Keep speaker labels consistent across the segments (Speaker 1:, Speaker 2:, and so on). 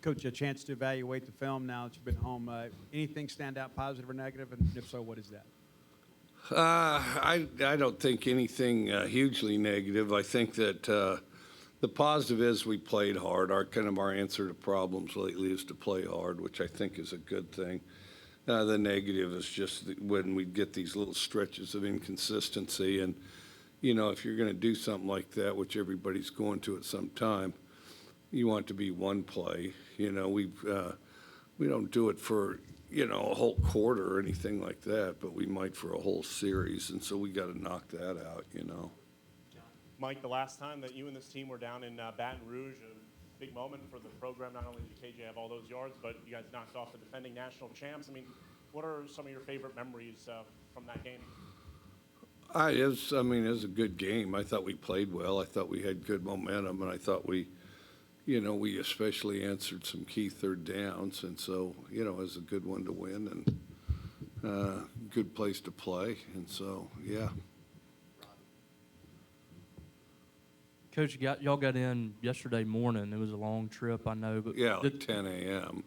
Speaker 1: Coach, a chance to evaluate the film now that you've been home. Anything stand out positive or negative? And if so, what is that?
Speaker 2: I don't think anything hugely negative. I think that the positive is we played hard. Our answer to problems lately is to play hard, which I think is a good thing. The negative is just when we get these little stretches of inconsistency, and if you're going to do something like that, which everybody's going to at some time, you want it to be one play. We don't do it for a whole quarter or anything like that, but we might for a whole series, and so we got to knock that out.
Speaker 3: Mike, the last time that you and this team were down in Baton Rouge, a big moment for the program. Not only did KJ have all those yards, but you guys knocked off the defending national champs. I mean, what are some of your favorite memories from that game?
Speaker 2: It was a good game. I thought we played well. I thought we had good momentum, and I thought we especially answered some key third downs, and so, it was a good one to win and good place to play, and so, yeah.
Speaker 4: Coach, y'all got in yesterday morning. It was a long trip, I know. But
Speaker 2: yeah, like 10 a.m.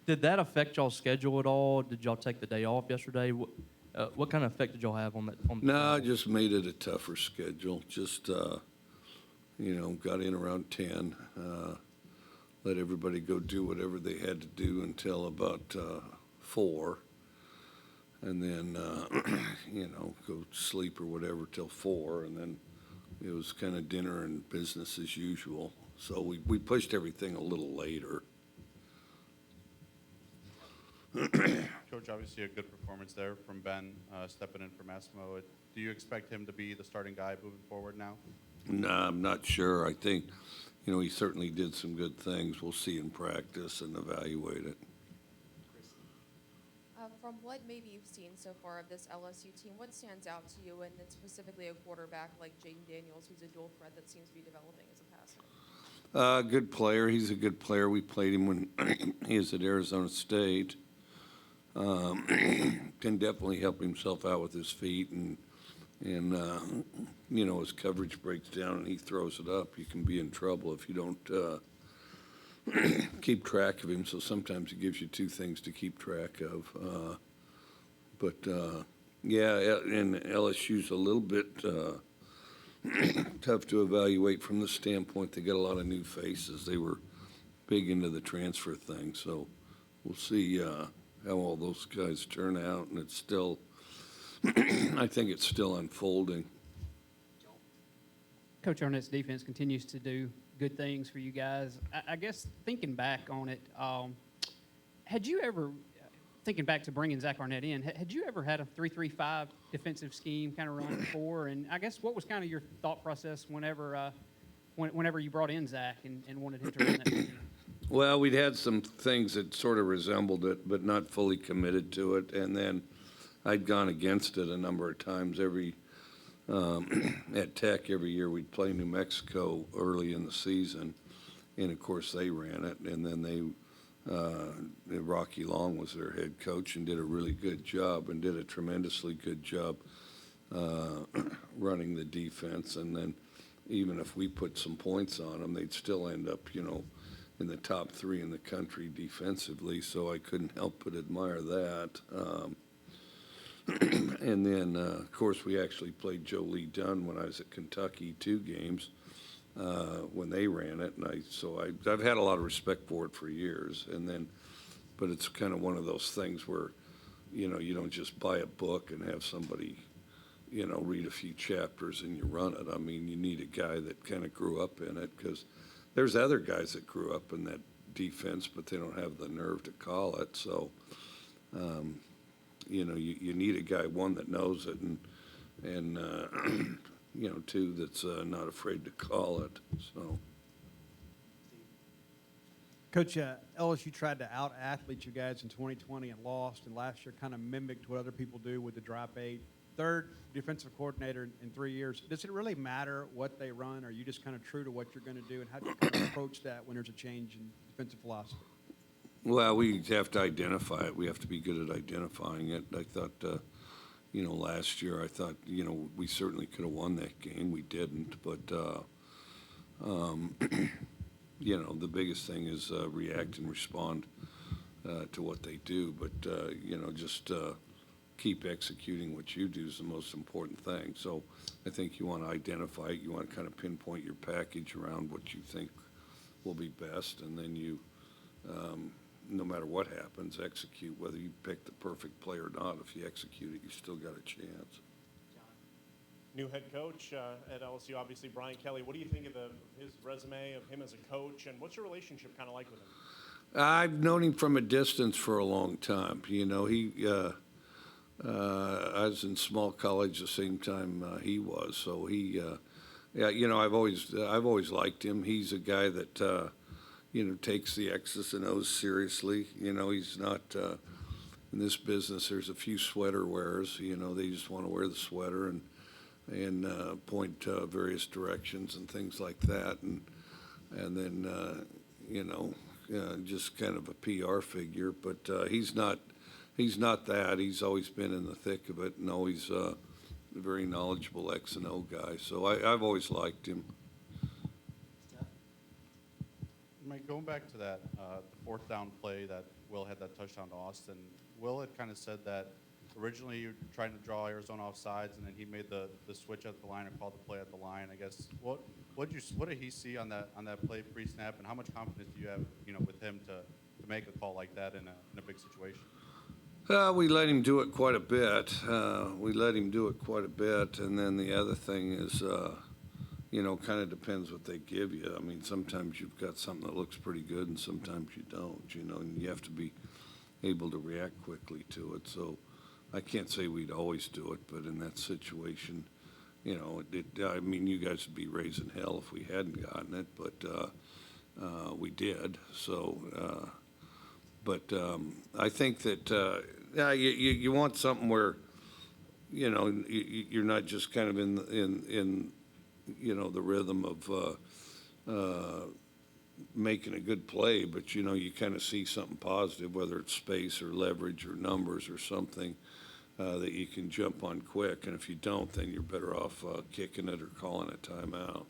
Speaker 4: Did that affect y'all's schedule at all? Did y'all take the day off yesterday? What kind of effect did y'all have on that?
Speaker 2: No, it just made it a tougher schedule. Just, got in around 10, let everybody go do whatever they had to do until about 4, and then, go sleep or whatever till 4, and then it was kind of dinner and business as usual. So we pushed everything a little later.
Speaker 5: Coach, obviously a good performance there from Ben, stepping in for Massimo. Do you expect him to be the starting guy moving forward now?
Speaker 2: No, I'm not sure. I think, he certainly did some good things. We'll see in practice and evaluate it.
Speaker 6: From what maybe you've seen so far of this LSU team, what stands out to you, and then specifically a quarterback like Jaden Daniels, who's a dual threat that seems to be developing as a passer?
Speaker 2: Good player. He's a good player. We played him when he was at Arizona State. Can definitely help himself out with his feet, and his coverage breaks down and he throws it up. You can be in trouble if you don't keep track of him. So sometimes it gives you two things to keep track of. And LSU's a little bit tough to evaluate from the standpoint they got a lot of new faces. They were big into the transfer thing, so we'll see how all those guys turn out, and it's still, I think it's still unfolding.
Speaker 7: Coach Arnett's defense continues to do good things for you guys. I guess thinking back on it, had you ever, thinking back to bringing Zach Arnett in, had you ever had a 3-3-5 defensive scheme kind of run before? And I guess what was kind of your thought process whenever you brought in Zach and wanted him to run that scheme?
Speaker 2: Well, we'd had some things that sort of resembled it, but not fully committed to it. And then I'd gone against it a number of times. At Tech, every year we'd play New Mexico early in the season. And, of course, they ran it. And then Rocky Long was their head coach and did a really good job and did a tremendously good job running the defense. And then even if we put some points on them, they'd still end up, in the top 3 in the country defensively, so I couldn't help but admire that. And then, of course, we actually played Joe Lee Dunn when I was at Kentucky 2 games when they ran it, and I've had a lot of respect for it for years. And then, but it's kind of one of those things where, you don't just buy a book and have somebody, read a few chapters and you run it. I mean, you need a guy that kind of grew up in it, because there's other guys that grew up in that defense, but they don't have the nerve to call it. So, you need a guy, one, that knows it, and 2, that's not afraid to call it. So,
Speaker 1: Coach, LSU tried to out-athlete you guys in 2020 and lost, and last year kind of mimicked what other people do with the drop 8. Third defensive coordinator in 3 years. Does it really matter what they run? Or are you just kind of true to what you're going to do? And how do you kind of approach that when there's a change in defensive philosophy?
Speaker 2: well, we have to identify it. We have to be good at identifying it. I thought, last year, I thought, we certainly could have won that game. We didn't, but the biggest thing is react and respond to what they do. But, just keep executing what you do is the most important thing. So I think you want to identify it. You want to kind of pinpoint your package around what you think will be best, and then you, no matter what happens, execute. Whether you pick the perfect play or not, if you execute it, you still got a chance.
Speaker 3: New head coach at LSU, obviously Brian Kelly. What do you think of his resume, of him as a coach, and what's your relationship kind of like with him?
Speaker 2: I've known him from a distance for a long time. I was in small college the same time he was, so I've always liked him. He's a guy that takes the X's and O's seriously. He's not in this business. There's a few sweater wearers. They just want to wear the sweater and point various directions and things like that, and then just kind of a PR figure. But he's not that. He's always been in the thick of it and always a very knowledgeable X and O guy. So I've always liked him.
Speaker 5: Mike, going back to that, the fourth down play that Will had that touchdown to Austin, Will had kind of said that originally you were trying to draw Arizona off sides, and then he made the switch at the line or called the play at the line. I guess what did he see on that play pre-snap, and how much confidence do you have with him to make a call like that in a big situation?
Speaker 2: We let him do it quite a bit. And then the other thing is, kind of depends what they give you. I mean, sometimes you've got something that looks pretty good, and sometimes you don't. And you have to be able to react quickly to it. So I can't say we'd always do it, but in that situation, I mean, you guys would be raising hell if we hadn't gotten it, but we did. So, but I think that you want something where you're not just kind of in the rhythm of making a good play, but you kind of see something positive, whether it's space or leverage or numbers or something that you can jump on quick. And if you don't, then you're better off kicking it or calling a timeout.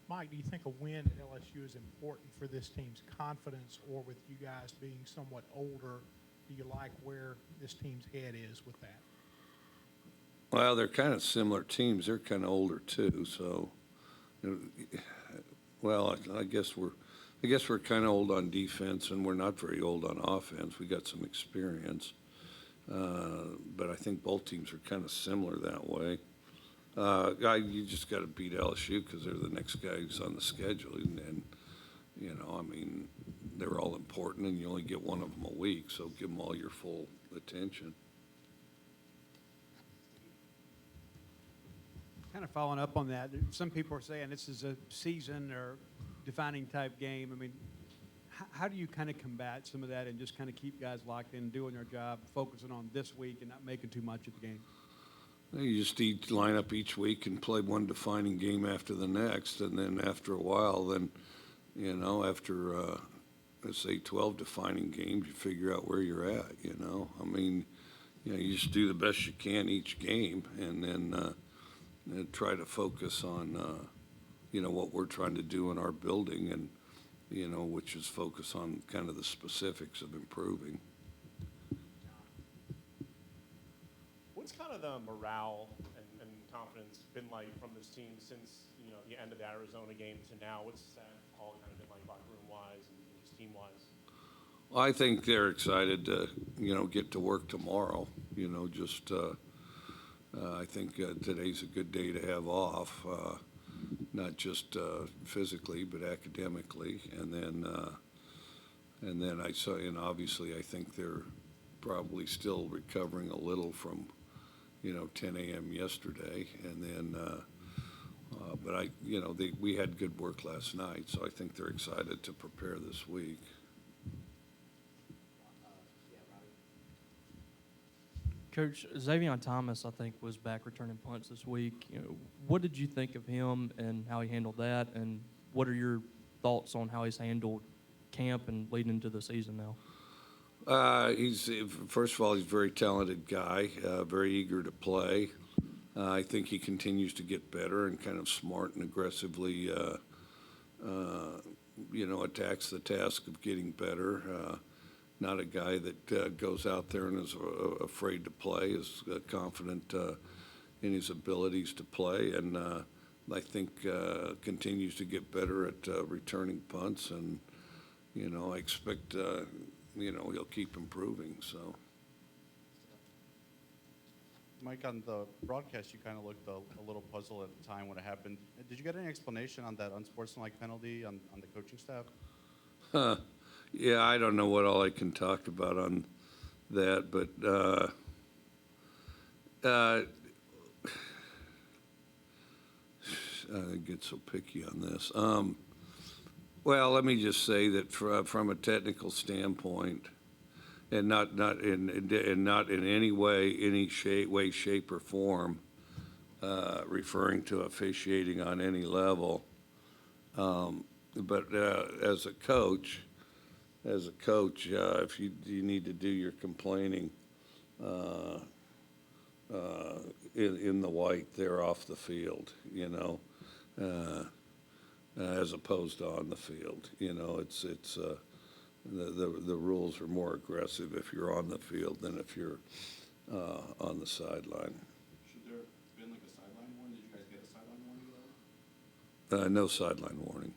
Speaker 8: Mike, do you think a win at LSU is important for this team's confidence, or with you guys being somewhat older, do you like where this team's head is with that?
Speaker 2: Well, they're kind of similar teams. They're kind of older too. So, well, I guess we're kind of old on defense, and we're not very old on offense. We got some experience, but I think both teams are kind of similar that way. You just got to beat LSU because they're the next guy who's on the schedule, and I mean, they're all important, and you only get one of them a week, so give them all your full attention.
Speaker 1: Kind of following up on that, some people are saying this is a season or defining type game. I mean, how do you kind of combat some of that and just kind of keep guys locked in, doing their job, focusing on this week and not making too much of the game?
Speaker 2: You just line up each week and play one defining game after the next, and then after a while, then after let's say 12 defining games, you figure out where you're at. I mean, you just do the best you can each game, and then try to focus on what we're trying to do in our building, and which is focus on kind of the specifics of improving.
Speaker 3: What's kind of the morale and confidence been like from this team since the end of the Arizona game to now? What's that all kind of been like, locker room wise and just team wise?
Speaker 2: Well, I think they're excited to get to work tomorrow. I think today's a good day to have off, not just physically but academically, and then obviously I think they're probably still recovering a little from 10 a.m. yesterday, and then but we had good work last night, so I think they're excited to prepare this week.
Speaker 4: Coach, Xavier Thomas, I think, was back returning punts this week. What did you think of him and how he handled that, and what are your thoughts on how he's handled camp and leading into the season now?
Speaker 2: First of all, he's a very talented guy, very eager to play. I think he continues to get better and kind of smart and aggressively, attacks the task of getting better. Not a guy that goes out there and is afraid to play, is confident in his abilities to play, and I think continues to get better at returning punts, and, I expect, he'll keep improving, so.
Speaker 5: Mike, on the broadcast, you kind of looked a little puzzled at the time when it happened. Did you get any explanation on that unsportsmanlike penalty on the coaching staff?
Speaker 2: Yeah, I don't know what all I can talk about on that, but I get so picky on this. Well, let me just say that from a technical standpoint, and not in any way, shape, or form, referring to officiating on any level. But as a coach, if you need to do your complaining in the white there off the field, as opposed to on the field, it's the rules are more aggressive if you're on the field than if you're on the sideline.
Speaker 5: Should there have been like a sideline warning? Did you guys get a sideline warning at all?
Speaker 2: No sideline warning.